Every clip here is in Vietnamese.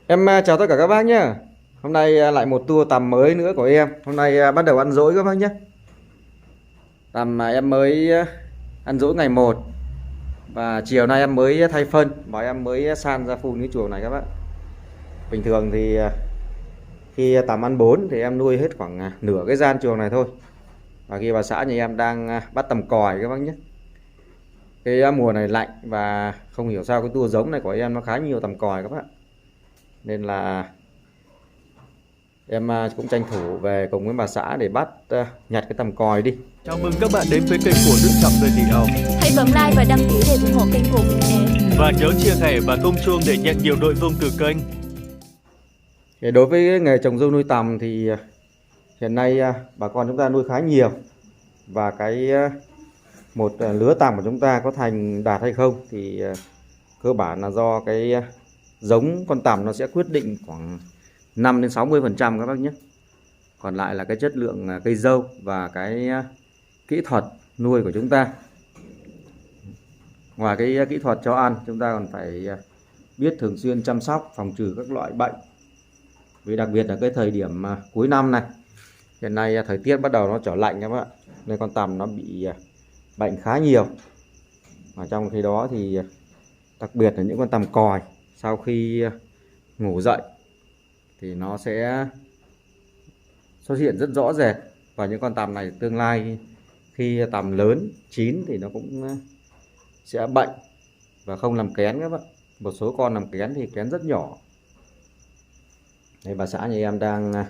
Chào tất cả các bác nhé. Hôm nay lại một tour tầm mới nữa của em. Hôm nay bắt đầu ăn dỗi các bác nhé. Tầm em mới ăn dỗi ngày 1. Và chiều nay em mới thay phân và em mới san ra phun cái chuồng này các bác. Bình thường thì khi tầm ăn 4 thì em nuôi hết khoảng nửa cái gian chuồng này thôi. Và khi bà xã nhà em đang bắt tầm còi các bác nhé. Cái mùa này lạnh và không hiểu sao cái tour giống này của em nó khá nhiều tầm còi các bác. Nên là em cũng tranh thủ về cùng với bà xã để bắt nhặt cái tầm còi đi. Chào mừng các bạn đến với kênh của Đức Trọng Radio. Hãy bấm like và đăng ký để ủng hộ kênh của mình nhé. Và nhớ chia sẻ và tung chuông để nhận nhiều nội dung từ kênh. Đối với nghề trồng dâu nuôi tầm thì hiện nay bà con chúng ta nuôi khá nhiều. Và cái một lứa tầm của chúng ta có thành đạt hay không thì cơ bản là do cái giống con tầm nó sẽ quyết định khoảng 5 đến 60% các bác nhé. Còn lại là cái chất lượng cây dâu và cái kỹ thuật nuôi của chúng ta. Ngoài cái kỹ thuật cho ăn, chúng ta còn phải biết thường xuyên chăm sóc, phòng trừ các loại bệnh. Vì đặc biệt là cái thời điểm cuối năm này, hiện nay thời tiết bắt đầu nó trở lạnh các bạn, nên con tầm nó bị bệnh khá nhiều. Và trong khi đó thì đặc biệt là những con tầm còi sau khi ngủ dậy thì nó sẽ xuất hiện rất rõ rệt. Và những con tầm này tương lai khi tầm lớn chín thì nó cũng sẽ bệnh và không làm kén các bạn. Một số con làm kén thì kén rất nhỏ. Đây, bà xã nhà em đang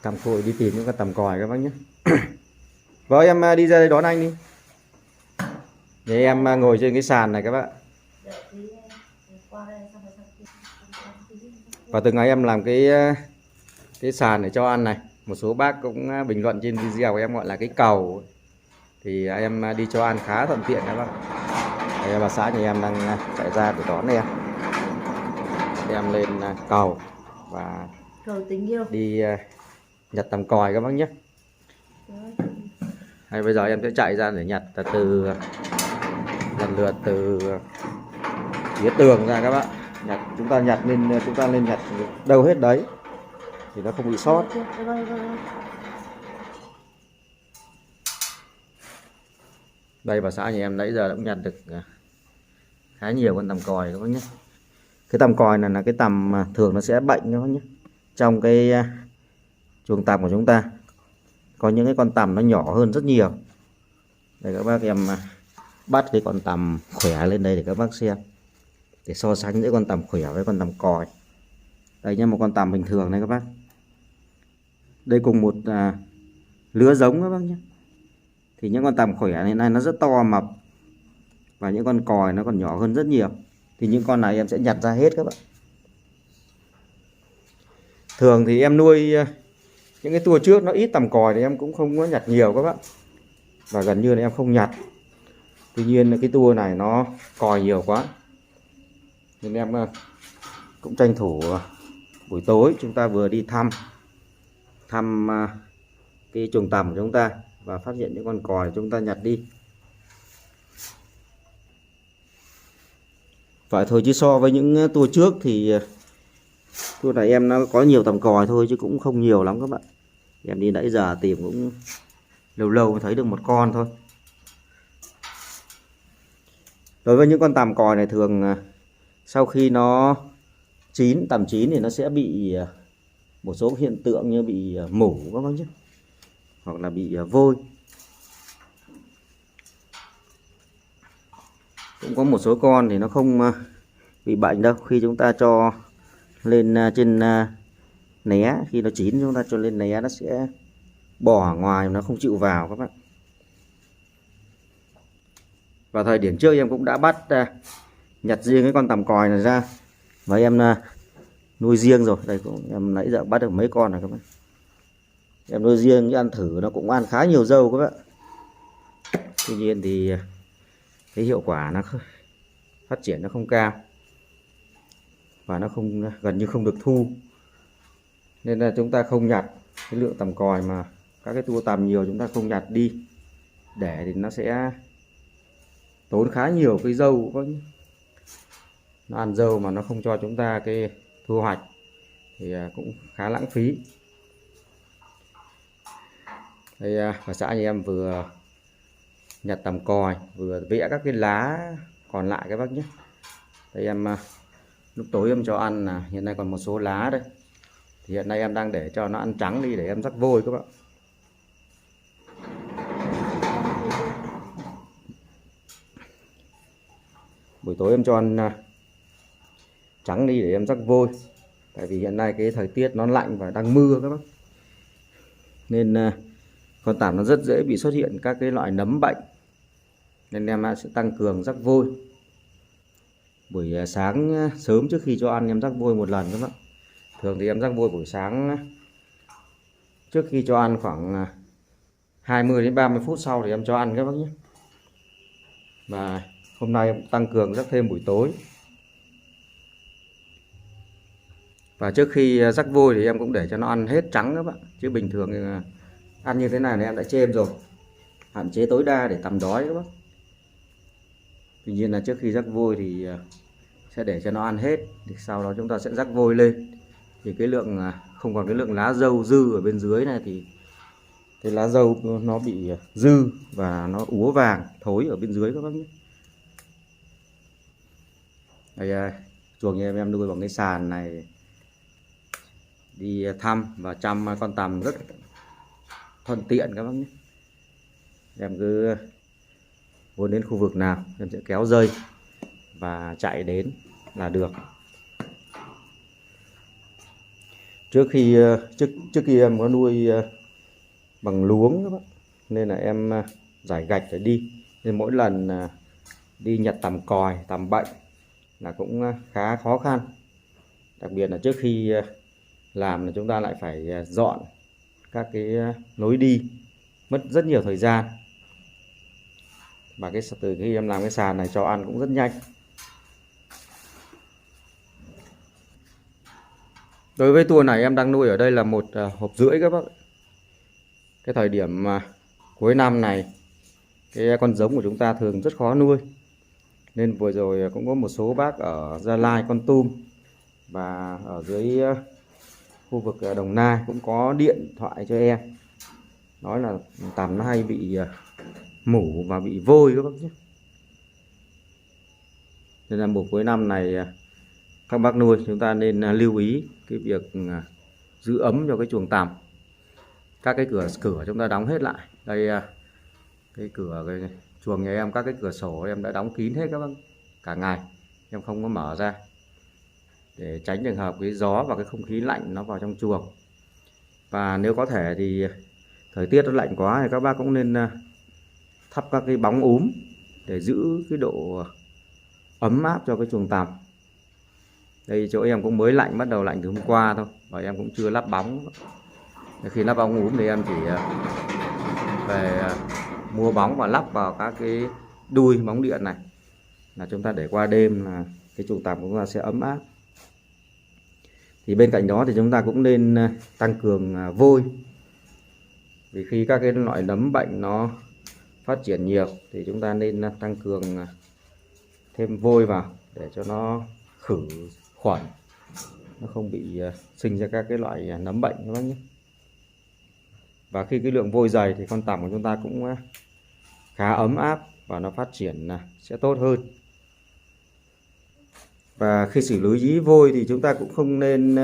cắm cụi đi tìm những con tầm còi các bác nhé. Vâng, em đi ra đây đón anh đi. Nhà em ngồi trên cái sàn này các bạn. Và từ ngày em làm cái sàn để cho ăn này, một số bác cũng bình luận trên video của em gọi là cái cầu, thì em đi cho ăn khá thuận tiện các bác. Đây, bà xã nhà em đang chạy ra để đón em lên cầu và Cầu tình yêu. đi nhặt tầm còi các bác nhé. Hay bây giờ em sẽ chạy ra để nhặt từ lần lượt từ phía tường ra các bạn. Chúng ta lên nhặt đâu hết đấy thì nó không bị sót. Đây, bà xã nhà em nãy giờ đã cũng nhặt được khá nhiều con tầm còi các bác nhé. Cái tầm còi này là cái tầm mà thường nó sẽ bệnh các bác nhé. Trong cái chuồng tầm của chúng ta có những cái con tầm nó nhỏ hơn rất nhiều. Đây các bác, em bắt cái con tầm khỏe lên đây để các bác xem, để so sánh giữa con tầm khỏe với con tầm còi. Đây nhá, một con tầm bình thường này các bác. Đây cùng một lứa giống các bác nhé. Thì những con tầm khỏe này nó rất to mập, và những con còi nó còn nhỏ hơn rất nhiều. Thì những con này em sẽ nhặt ra hết các bạn. Thường thì em nuôi những cái tour trước nó ít tầm còi thì em cũng không có nhặt nhiều các bạn, và gần như là em không nhặt. Tuy nhiên cái tour này nó còi nhiều quá nên em cũng tranh thủ buổi tối chúng ta vừa đi thăm cái chuồng tầm của chúng ta và phát hiện những con còi chúng ta nhặt đi. Phải thôi, chứ so với những tour trước thì tour này em nó có nhiều tầm còi thôi chứ cũng không nhiều lắm các bạn. Em đi nãy giờ tìm cũng lâu lâu mới thấy được một con thôi. Đối với những con tầm còi này thường sau khi nó tầm chín thì nó sẽ bị một số hiện tượng như bị mủ các bác nhé, hoặc là bị vôi. Cũng có một số con thì nó không bị bệnh đâu. Khi chúng ta cho lên trên né, khi nó chín chúng ta cho lên né, nó sẽ bỏ ngoài, nó không chịu vào các bạn. Vào thời điểm trước em cũng đã bắt nhặt riêng cái con tầm còi này ra và em nuôi riêng rồi. Đây cũng em nãy giờ bắt được mấy con này các bạn. Em nuôi riêng ăn thử, nó cũng ăn khá nhiều dâu các bạn. Tuy nhiên thì cái hiệu quả nó phát triển nó không cao và nó gần như không được thu, nên là chúng ta không nhặt cái lượng tầm còi mà các cái tour tầm nhiều chúng ta không nhặt đi, để thì nó sẽ tốn khá nhiều cái dâu. Nó ăn dâu mà nó không cho chúng ta cái thu hoạch thì cũng khá lãng phí. Đây bà xã nhà em vừa nhặt tằm còi vừa vẽ các cái lá còn lại các bác nhé. Đây em lúc tối em cho ăn là hiện nay còn một số lá đây, thì hiện nay em đang để cho nó ăn trắng đi để em rắc vôi các bạn. Buổi tối em cho ăn trắng đi để em rắc vôi, tại vì hiện nay cái thời tiết nó lạnh và đang mưa các bác, nên con tằm nó rất dễ bị xuất hiện các cái loại nấm bệnh, nên em sẽ tăng cường rắc vôi. Buổi sáng sớm trước khi cho ăn em rắc vôi một lần các bạn. Thường thì em rắc vôi buổi sáng trước khi cho ăn khoảng 20 đến 30 phút sau thì em cho ăn các bác nhé. Và hôm nay em tăng cường rắc thêm buổi tối. Và trước khi rắc vôi thì em cũng để cho nó ăn hết trắng các bạn. Chứ bình thường thì ăn như thế này thì em đã chê em rồi. Hạn chế tối đa để tằm đói các bác. Tuy nhiên là trước khi rắc vôi thì sẽ để cho nó ăn hết, thì sau đó chúng ta sẽ rắc vôi lên. Thì cái lượng không còn cái lượng lá dâu dư ở bên dưới này, thì cái lá dâu nó bị dư và nó úa vàng thối ở bên dưới các bác nhé. Đây, chuồng nhà em nuôi bằng cái sàn này, đi thăm và chăm con tằm rất thuận tiện các bác nhé. Em cứ muốn đến khu vực nào em sẽ kéo dây và chạy đến là được. Trước khi em có nuôi bằng luống các bác, nên là em giải gạch để đi, nên mỗi lần đi nhặt tằm còi, tằm bệnh là cũng khá khó khăn. Đặc biệt là trước khi làm là chúng ta lại phải dọn các cái lối đi, mất rất nhiều thời gian. Và từ khi em làm cái sàn này cho ăn cũng rất nhanh. Đối với tour này em đang nuôi ở đây là 1,5 hộp các bác. Cái thời điểm cuối năm này, cái con giống của chúng ta thường rất khó nuôi, nên vừa rồi cũng có một số bác ở Gia Lai, Kon Tum và ở dưới khu vực Đồng Nai cũng có điện thoại cho em, nói là tằm nó hay bị mủ và bị vôi các bác nhé. Nên là mùa cuối năm này các bác nuôi chúng ta nên lưu ý cái việc giữ ấm cho cái chuồng tằm. Các cái cửa chúng ta đóng hết lại. Đây cái cửa cái chuồng nhà em, các cái cửa sổ em đã đóng kín hết các bác, cả ngày em không có mở ra, để tránh trường hợp cái gió và cái không khí lạnh nó vào trong chuồng. Và nếu có thể thì thời tiết nó lạnh quá thì các bác cũng nên thắp các cái bóng úm để giữ cái độ ấm áp cho cái chuồng tằm. Đây chỗ em cũng mới lạnh, bắt đầu lạnh từ hôm qua thôi, và em cũng chưa lắp bóng. Khi lắp bóng úm thì em chỉ về mua bóng và lắp vào các cái đuôi bóng điện này, là chúng ta để qua đêm là cái chuồng tằm của chúng ta sẽ ấm áp. Thì bên cạnh đó thì chúng ta cũng nên tăng cường vôi, vì khi các cái loại nấm bệnh nó phát triển nhiều thì chúng ta nên tăng cường thêm vôi vào để cho nó khử khuẩn, nó không bị sinh ra các cái loại nấm bệnh các bác nhé. Và khi cái lượng vôi dày thì con tằm của chúng ta cũng khá ấm áp và nó phát triển sẽ tốt hơn. Và khi xử lý vôi thì chúng ta cũng không nên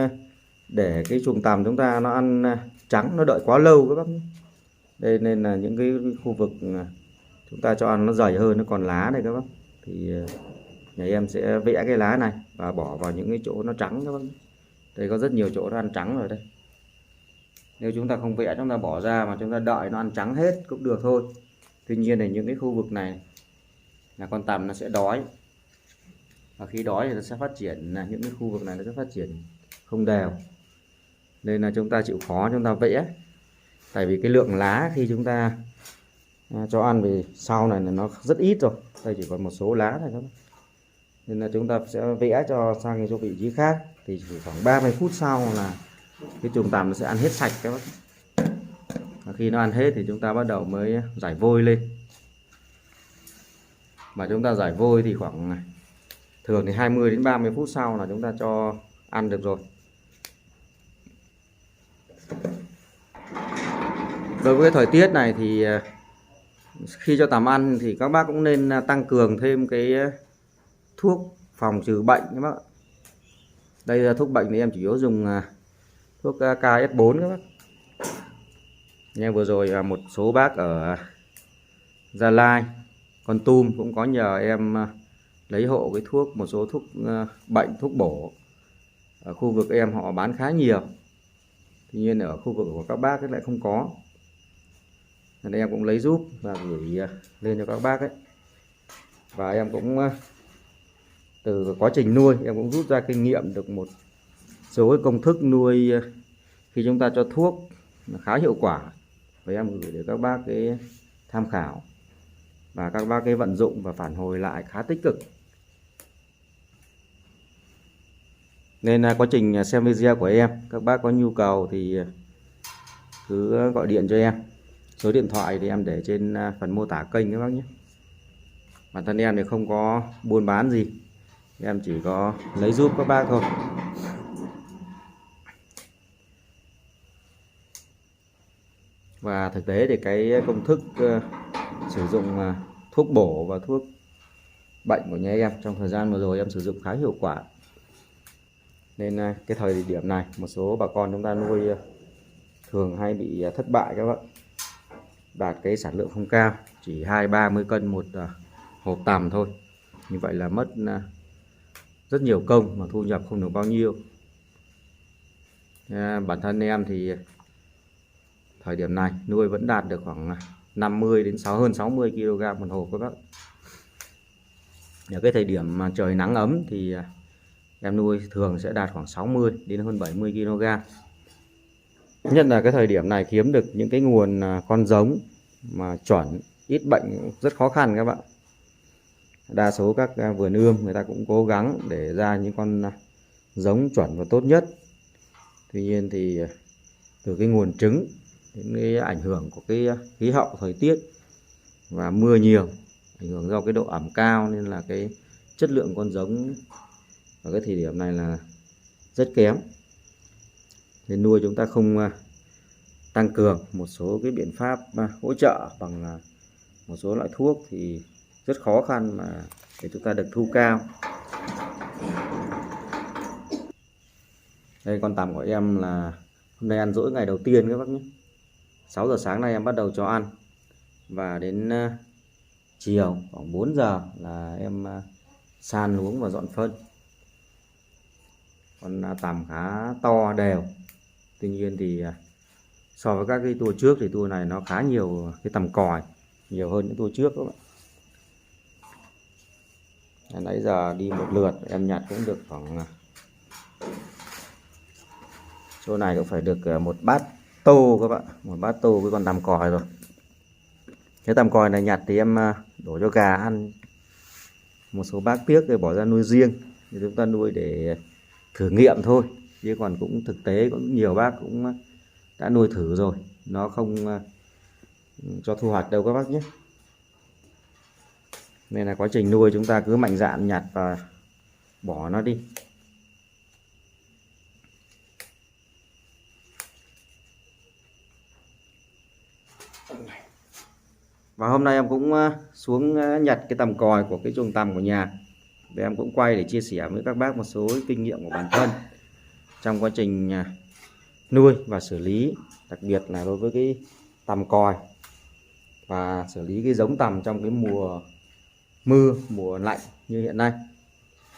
để cái chuồng tằm chúng ta nó ăn trắng, nó đợi quá lâu các bác nhé. Đây nên là những cái khu vực chúng ta cho ăn nó dày hơn, nó còn lá này các bác, thì nhà em sẽ vẽ cái lá này và bỏ vào những cái chỗ nó trắng các bác. Đây có rất nhiều chỗ nó ăn trắng rồi đây. Nếu chúng ta không vẽ, chúng ta bỏ ra mà chúng ta đợi nó ăn trắng hết cũng được thôi. Tuy nhiên là những cái khu vực này là con tằm nó sẽ đói, và khi đói thì nó sẽ phát triển, là những cái khu vực này nó sẽ phát triển không đều, nên là chúng ta chịu khó chúng ta vẽ. Tại vì cái lượng lá khi chúng ta cho ăn về sau này là nó rất ít rồi, đây chỉ còn một số lá thôi các bác. Nên là chúng ta sẽ vẽ cho sang cho vị trí khác, thì chỉ khoảng 30 phút sau là cái chuồng tằm nó sẽ ăn hết sạch các bác. Và khi nó ăn hết thì chúng ta bắt đầu mới rải vôi lên. Mà chúng ta rải vôi thì khoảng thường thì 20 đến 30 phút sau là chúng ta cho ăn được rồi. Đối với cái thời tiết này thì khi cho tầm ăn thì các bác cũng nên tăng cường thêm cái thuốc phòng trừ bệnh các bác. Đây là thuốc bệnh thì em chủ yếu dùng thuốc KS4 các bác. Như vừa rồi một số bác ở Gia Lai, Kon Tum cũng có nhờ em lấy hộ cái thuốc, một số thuốc bệnh, thuốc bổ. Ở khu vực em họ bán khá nhiều, tuy nhiên ở khu vực của các bác ấy lại không có, nên em cũng lấy giúp và gửi lên cho các bác ấy. Và em cũng từ quá trình nuôi em cũng rút ra kinh nghiệm được một số cái công thức nuôi khi chúng ta cho thuốc khá hiệu quả, và em gửi để các bác cái tham khảo và các bác cái vận dụng và phản hồi lại khá tích cực. Nên quá trình xem video của em, các bác có nhu cầu thì cứ gọi điện cho em. Số điện thoại thì em để trên phần mô tả kênh các bác nhé. Bản thân em thì không có buôn bán gì, em chỉ có lấy giúp các bác thôi. Và thực tế thì cái công thức sử dụng thuốc bổ và thuốc bệnh của nhà em trong thời gian vừa rồi em sử dụng khá hiệu quả. Nên cái thời điểm này một số bà con chúng ta nuôi thường hay bị thất bại các bạn. Đạt cái sản lượng không cao, chỉ 20-30 cân một hộp tằm thôi. Như vậy là mất rất nhiều công mà thu nhập không được bao nhiêu. Bản thân em thì thời điểm này nuôi vẫn đạt được khoảng 50 đến hơn 60 kg một hộp các bác. Ở cái thời điểm mà trời nắng ấm thì em nuôi thường sẽ đạt khoảng 60 đến hơn 70 kg. Nhất là cái thời điểm này kiếm được những cái nguồn con giống mà chuẩn, ít bệnh rất khó khăn các bạn. Đa số các vườn ươm người ta cũng cố gắng để ra những con giống chuẩn và tốt nhất. Tuy nhiên thì từ cái nguồn trứng đến cái ảnh hưởng của cái khí hậu thời tiết và mưa nhiều, ảnh hưởng do cái độ ẩm cao, nên là cái chất lượng con giống ở cái thời điểm này là rất kém. Nên nuôi chúng ta không tăng cường một số cái biện pháp hỗ trợ bằng một số loại thuốc thì rất khó khăn mà để chúng ta được thu cao. Đây con tằm của em là hôm nay ăn dỗi ngày đầu tiên các bác nhé. 6 giờ sáng nay em bắt đầu cho ăn, và đến chiều khoảng 4 giờ là em san luống và dọn phân. Con tằm khá to đều, tuy nhiên thì so với các cái tour trước thì tour này nó khá nhiều cái tằm còi, nhiều hơn những tour trước các bạn. Nãy giờ đi một lượt em nhặt cũng được khoảng chỗ này cũng phải được một bát tô các bạn, một bát tô với con tằm còi rồi. Cái tằm còi này nhặt thì em đổ cho gà ăn, một số bác tiếc để bỏ ra nuôi riêng, thì chúng ta nuôi để thử nghiệm thôi, chứ còn cũng thực tế có nhiều bác cũng đã nuôi thử rồi, nó không cho thu hoạch đâu các bác nhé. Nên là quá trình nuôi chúng ta cứ mạnh dạn nhặt và bỏ nó đi. Và hôm nay em cũng xuống nhặt cái tằm còi của cái chuồng tằm của nhà, để em cũng quay để chia sẻ với các bác một số kinh nghiệm của bản thân trong quá trình nuôi và xử lý, đặc biệt là đối với cái tằm còi và xử lý cái giống tằm trong cái mùa mưa, mùa lạnh như hiện nay,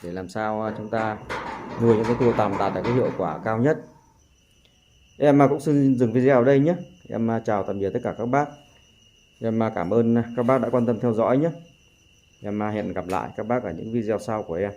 để làm sao chúng ta nuôi những cái tour tằm đạt được cái hiệu quả cao nhất. Em cũng xin dừng video ở đây nhé. Em chào tạm biệt tất cả các bác. Em cảm ơn các bác đã quan tâm theo dõi nhé. Em hẹn gặp lại các bác ở những video sau của em.